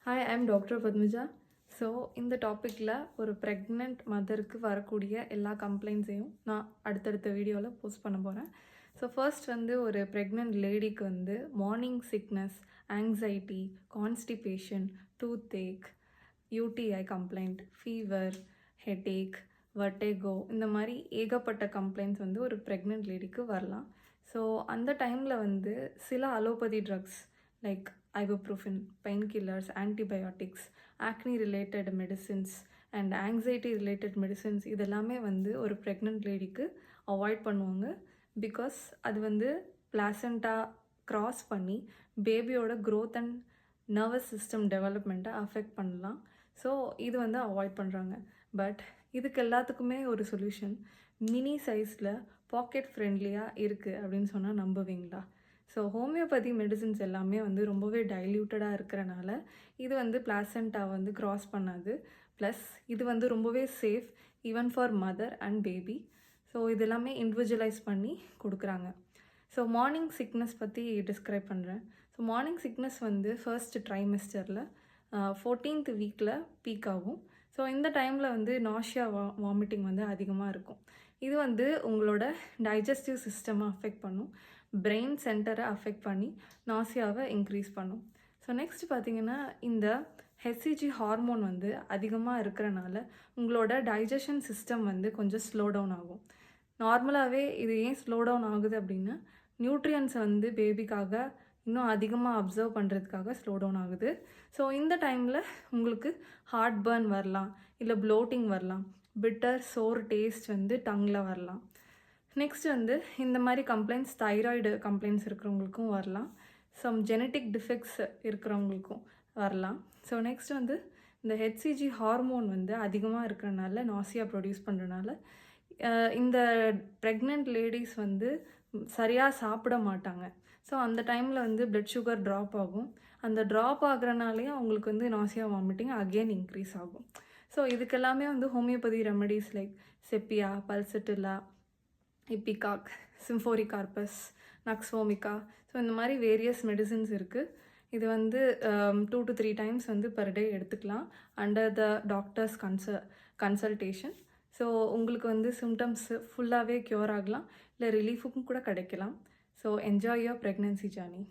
Hi, I am doctor Padmaja. So இந்த டாப்பிக்கில் ஒரு ப்ரெக்னென்ட் மதருக்கு வரக்கூடிய எல்லா கம்ப்ளைண்ட்ஸையும் நான் அடுத்தடுத்த வீடியோவில் போஸ்ட் பண்ண போகிறேன். ஸோ ஃபர்ஸ்ட் வந்து ஒரு ப்ரெக்னென்ட் லேடிக்கு வந்து morning sickness, anxiety, constipation, toothache, UTI complaint, fever, headache, vertigo, இந்த மாதிரி ஏகப்பட்ட கம்ப்ளைண்ட்ஸ் வந்து ஒரு ப்ரெக்னென்ட் லேடிக்கு வரலாம். ஸோ அந்த டைமில் வந்து சில allopathy drugs like ibuprofen, painkillers, antibiotics, acne related medicines and anxiety related medicines இதெல்லாமே வந்து ஒரு ப்ரெக்னென்ட் லேடிக்கு அவாய்ட் பண்ணுவாங்க. பிகாஸ் அது வந்து பிளாசண்டா க்ராஸ் பண்ணி பேபியோட க்ரோத் அண்ட் நர்வஸ் சிஸ்டம் டெவலப்மெண்ட்டை அஃபெக்ட் பண்ணலாம். ஸோ இது வந்து அவாய்ட் பண்ணுறாங்க. பட் இதுக்கு எல்லாத்துக்குமே ஒரு சொல்யூஷன் மினி சைஸில் பாக்கெட் ஃப்ரெண்ட்லியாக இருக்குது அப்படின்னு சொன்னால் நம்புவீங்களா? ஸோ ஹோமியோபதி மெடிசின்ஸ் எல்லாமே வந்து ரொம்பவே டைல்யூட்டடாக இருக்கிறனால இது வந்து பிளாசண்டா வந்து க்ராஸ் பண்ணாது. ப்ளஸ் இது வந்து ரொம்பவே safe even for mother and baby. So இது எல்லாமே இண்டிவிஜுவலைஸ் பண்ணி கொடுக்குறாங்க. ஸோ மார்னிங் சிக்னஸ் பற்றி டிஸ்கிரைப் பண்ணுறேன். ஸோ மார்னிங் சிக்னஸ் வந்து ஃபர்ஸ்ட் ட்ரைமெஸ்டரில் 14th வீக்கில் பீக் ஆகும். ஸோ இந்த டைமில் வந்து நாஷியா வாமிட்டிங் வந்து அதிகமாக இருக்கும். இது வந்து உங்களோட டைஜஸ்டிவ் சிஸ்டமை அஃபெக்ட் பண்ணும், பிரெயின் சென்டரை அஃபெக்ட் பண்ணி நாசியாவை இன்க்ரீஸ் பண்ணும். ஸோ நெக்ஸ்ட் பார்த்திங்கன்னா இந்த ஹெச்சிஜி ஹார்மோன் வந்து அதிகமாக இருக்கிறனால உங்களோட டைஜஷன் சிஸ்டம் வந்து கொஞ்சம் ஸ்லோ டவுன் ஆகும். நார்மலாகவே இது ஏன் ஸ்லோ டவுன் ஆகுது அப்படின்னா நியூட்ரியன்ஸை வந்து பேபிக்காக இன்னும் அதிகமாக அப்சர்வ் பண்ணுறதுக்காக ஸ்லோ டவுன் ஆகுது. ஸோ இந்த டைமில் உங்களுக்கு ஹார்ட் பர்ன் வரலாம், இல்லை ப்ளோட்டிங் வரலாம், பிட்டர் சோர் டேஸ்ட் வந்து டங்கில் வரலாம். நெக்ஸ்ட் வந்து இந்த மாதிரி கம்ப்ளைண்ட்ஸ் தைராய்டு கம்ப்ளைண்ட்ஸ் இருக்கிறவங்களுக்கும் வரலாம், சம் ஜெனட்டிக் டிஃபெக்ட்ஸ் இருக்கிறவங்களுக்கும் வரலாம். ஸோ நெக்ஸ்ட் வந்து இந்த ஹெச்சிஜி ஹார்மோன் வந்து அதிகமாக இருக்கிறனால நாசியா ப்ரொடியூஸ் பண்ணுறனால இந்த ப்ரெக்னென்ட் லேடிஸ் வந்து சரியாக சாப்பிட மாட்டாங்க. ஸோ அந்த டைமில் வந்து பிளட் சுகர் ட்ராப் ஆகும். அந்த ட்ராப் ஆகுறனாலேயும் அவங்களுக்கு வந்து நாசியா வாமிட்டிங் அகெயின் இன்க்ரீஸ் ஆகும். ஸோ இதுக்கெல்லாமே வந்து homeopathy remedies like sepia, pulsatilla, ipecac, symphoricarpus, nux vomica, so இந்த மாதிரி வேரியஸ் மெடிசின்ஸ் இருக்குது. இது வந்து 2 to 3 times வந்து பர் டே எடுத்துக்கலாம் under the doctors consultation. So உங்களுக்கு வந்து சிம்டம்ஸ் ஃபுல்லாகவே க்யூர் ஆகலாம், இல்லை ரிலீஃபுக்கும் கூட கிடைக்கலாம். So enjoy your pregnancy journey.